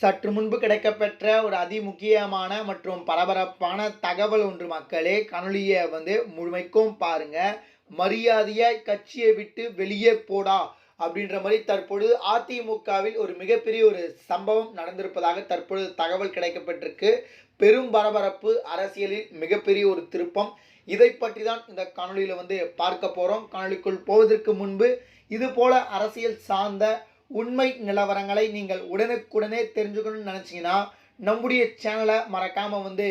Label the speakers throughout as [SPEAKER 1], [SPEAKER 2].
[SPEAKER 1] சற்று முன்பு கிடைக்கப்பெற்ற ஒரு அதிமுக்கியமான மற்றும் பரபரப்பான தகவல் ஒன்று மக்களே. காணொலியை முழுமைக்கும் பாருங்க. மரியாதையாய் கட்சியை விட்டு வெளியே போடா அப்படின்ற மாதிரி தற்பொழுது அதிமுகவில் ஒரு மிகப்பெரிய ஒரு சம்பவம் நடந்திருப்பதாக தற்பொழுது தகவல் கிடைக்கப்பட்டிருக்கு. பெரும் பரபரப்பு, அரசியலில் மிகப்பெரிய ஒரு திருப்பம். இதை பற்றி தான் இந்த காணொலியில் பார்க்க போகிறோம். காணொலிக்குள் போவதற்கு முன்பு இது போல அரசியல் சார்ந்த உண்மை நிலவரங்களை நீங்கள் உடனுக்குடனே தெரிஞ்சுக்கணும்னு நினச்சிங்கன்னா நம்முடைய சேனலை மறக்காமல்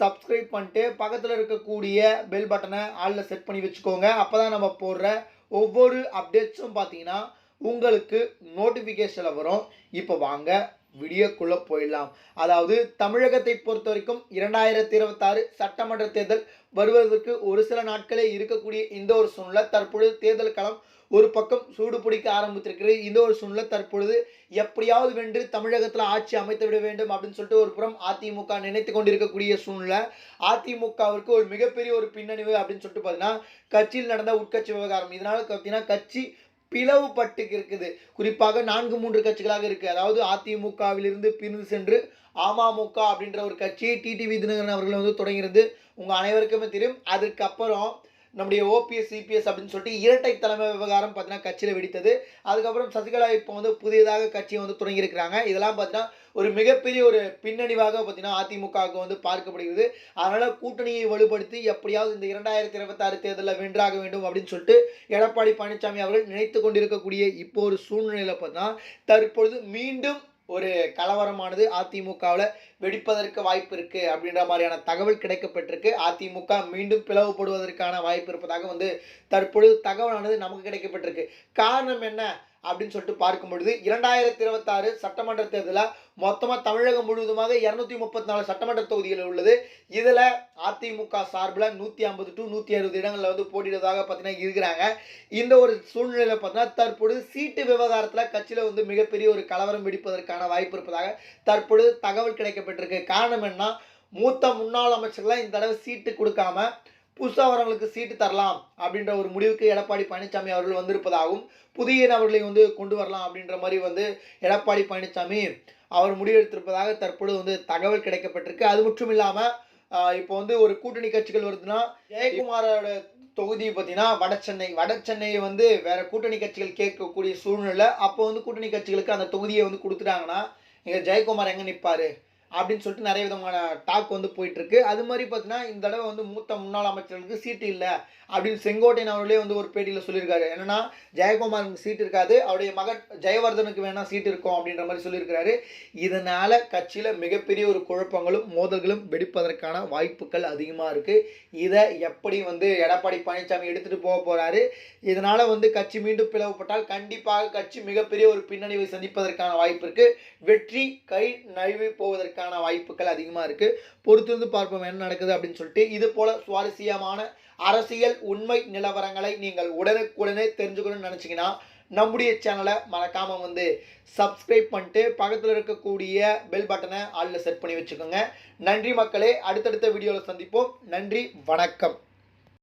[SPEAKER 1] சப்ஸ்கிரைப் பண்ணிட்டு பக்கத்தில் இருக்கக்கூடிய பெல் பட்டனை ஆளில் செட் பண்ணி வச்சுக்கோங்க. அப்போ தான் நம்ம போடுற ஒவ்வொரு அப்டேட்ஸும் பார்த்தீங்கன்னா உங்களுக்கு நோட்டிஃபிகேஷனில் வரும். இப்போ வாங்க வீடியோக்குள்ளே போயிடலாம். அதாவது தமிழகத்தை பொறுத்த வரைக்கும் 2026 சட்டமன்ற தேர்தல் வருவதற்கு ஒரு சில நாட்களே இருக்கக்கூடிய இந்த ஒரு சூழ்நிலை தற்பொழுது தேர்தல் களம் ஒரு பக்கம் சூடு பிடிக்க ஆரம்பித்திருக்கிறது. இந்த ஒரு சூழ்நிலை தற்பொழுது எப்படியாவது வென்று தமிழகத்தில் ஆட்சி அமைத்து விட வேண்டும் அப்படின்னு சொல்லிட்டு ஒரு புறம் அதிமுக நினைத்து கொண்டிருக்கக்கூடிய சூழ்நிலை. அதிமுகவிற்கு ஒரு மிகப்பெரிய ஒரு பின்னணிவு அப்படின்னு சொல்லிட்டு பார்த்தீங்கன்னா கட்சியில் நடந்த உட்கட்சி விவகாரம். இதனால பார்த்தீங்கன்னா கட்சி பிளவுபட்டு இருக்குது. குறிப்பாக 4-3 கட்சிகளாக இருக்குது. அதாவது அதிமுகவிலிருந்து பிரிந்து சென்று அமமுக அப்படின்ற ஒரு கட்சியை டிடிவி தினகரன் அவர்கள் தொடங்கிறது உங்கள் அனைவருக்குமே தெரியும். அதுக்கப்புறம் நம்முடைய ஓபிஎஸ் சிபிஎஸ் அப்படின்னு சொல்லிட்டு இரட்டை தலைமை விவகாரம் பார்த்தீங்கன்னா கட்சியில் வெடித்தது. அதுக்கப்புறம் சசிகலா இப்போ புதியதாக கட்சியை தொடங்கியிருக்கிறாங்க. இதெல்லாம் பார்த்தீங்கன்னா ஒரு மிகப்பெரிய ஒரு பின்னணிவாக பார்த்தீங்கன்னா அதிமுகவுக்கு பார்க்கப்படுகிறது. அதனால் கூட்டணியை வலுப்படுத்தி எப்படியாவது இந்த 2026 தேர்தலில் வென்றாக வேண்டும் அப்படின்னு சொல்லிட்டு எடப்பாடி பழனிசாமி அவர்கள் நினைத்து கொண்டிருக்கக்கூடிய இப்போ ஒரு சூழ்நிலையில் பார்த்தீங்கன்னா தற்பொழுது மீண்டும் ஒரு கலவரமானது அதிமுகவில் வெடிப்பதற்கு வாய்ப்பு இருக்கு அப்படின்ற மாதிரியான தகவல் கிடைக்கப்பட்டிருக்கு. அதிமுக மீண்டும் பிளவுபடுவதற்கான வாய்ப்பு இருப்பதாக தற்பொழுது தகவலானது நமக்கு கிடைக்கப்பட்டிருக்கு. காரணம் என்ன அப்படின்னு சொல்லிட்டு பார்க்கும் பொழுது 2026 சட்டமன்ற தேர்தலில் மொத்தமாக தமிழகம் முழுவதுமாக 234 சட்டமன்ற தொகுதிகள் உள்ளது. இதில் அதிமுக சார்பில் 150 to 160 இடங்களில் போட்டியிடுவதாக பார்த்தீங்கன்னா இருக்கிறாங்க. இந்த ஒரு சூழ்நிலையில் பார்த்தீங்கன்னா தற்பொழுது சீட்டு விவகாரத்தில் கட்சியில் மிகப்பெரிய ஒரு கலவரம் வெடிப்பதற்கான வாய்ப்பு இருப்பதாக தற்பொழுது தகவல் கிடைக்கப்பட்டிருக்கு. காரணம் என்ன, மூத்த முன்னாள் அமைச்சர்களாக இந்த தடவை சீட்டு கொடுக்காம புதுசாக வரவங்களுக்கு சீட்டு தரலாம் அப்படின்ற ஒரு முடிவுக்கு எடப்பாடி பழனிசாமி அவர்கள் வந்திருப்பதாகவும் புதிய நபர்களை கொண்டு வரலாம் அப்படின்ற மாதிரி எடப்பாடி பழனிசாமி அவர் முடிவெடுத்திருப்பதாக தற்பொழுது தகவல் கிடைக்கப்பட்டிருக்கு. அது மட்டும் இல்லாமல் இப்போ ஒரு கூட்டணி கட்சிகள் வருதுன்னா ஜெயக்குமாரோட தொகுதி பார்த்தீங்கன்னா வடசென்னை வேற கூட்டணி கட்சிகள் கேட்கக்கூடிய சூழ்நிலை. அப்போ கூட்டணி கட்சிகளுக்கு அந்த தொகுதியை கொடுத்துட்டாங்கன்னா இங்கே ஜெயக்குமார் எங்கே நிற்பார் அப்படின்னு சொல்லிட்டு நிறைய விதமான டாக் போயிட்டு இருக்கு. அது மாதிரி பார்த்தீங்கன்னா இந்த தடவை மூத்த முன்னாள் அமைச்சர்களுக்கு சீட்டு இல்லை அப்படின்னு செங்கோட்டையன் அவர்களே ஒரு பேட்டியில் சொல்லியிருக்காரு. என்னன்னா ஜெயக்குமாருக்கு சீட்டு இருக்காது, அவருடைய மகன் ஜெயவர்தனுக்கு வேணா சீட்டு இருக்கும் அப்படின்ற மாதிரி சொல்லியிருக்கிறாரு. இதனால கட்சியில் மிகப்பெரிய ஒரு குழப்பங்களும் மோதல்களும் வெடிப்பதற்கான வாய்ப்புகள் அதிகமாக இருக்கு. இதை எப்படி எடப்பாடி பழனிசாமி எடுத்துட்டு போக போறாரு, இதனால கட்சி மீண்டும் பிளவுபட்டால் கண்டிப்பாக கட்சி மிகப்பெரிய ஒரு பின்னணிவை சந்திப்பதற்கான வாய்ப்பு இருக்கு. வெற்றி கை நழுவி போவதற்கான வாய்ப்புகள் அதிகமாக இருக்கு. பொறுத்திருந்து பார்ப்போம் என்ன நடக்குது அப்படின்னு சொல்லிட்டு. இது போல சுவாரஸ்யமான அரசியல் உண்மை நிலவரங்களை நீங்கள் உடனுக்குடனே தெரிஞ்சுக்கணும்னு நினைச்சீங்கன்னா நம்முடைய சேனலை மறக்காம சப்ஸ்கிரைப் பண்ணிட்டு பக்கத்தில் இருக்கக்கூடிய பெல் பட்டனை ஆளில் செட் பண்ணி வச்சுக்கோங்க. நன்றி மக்களே, அடுத்தடுத்த வீடியோவில் சந்திப்போம். நன்றி, வணக்கம்.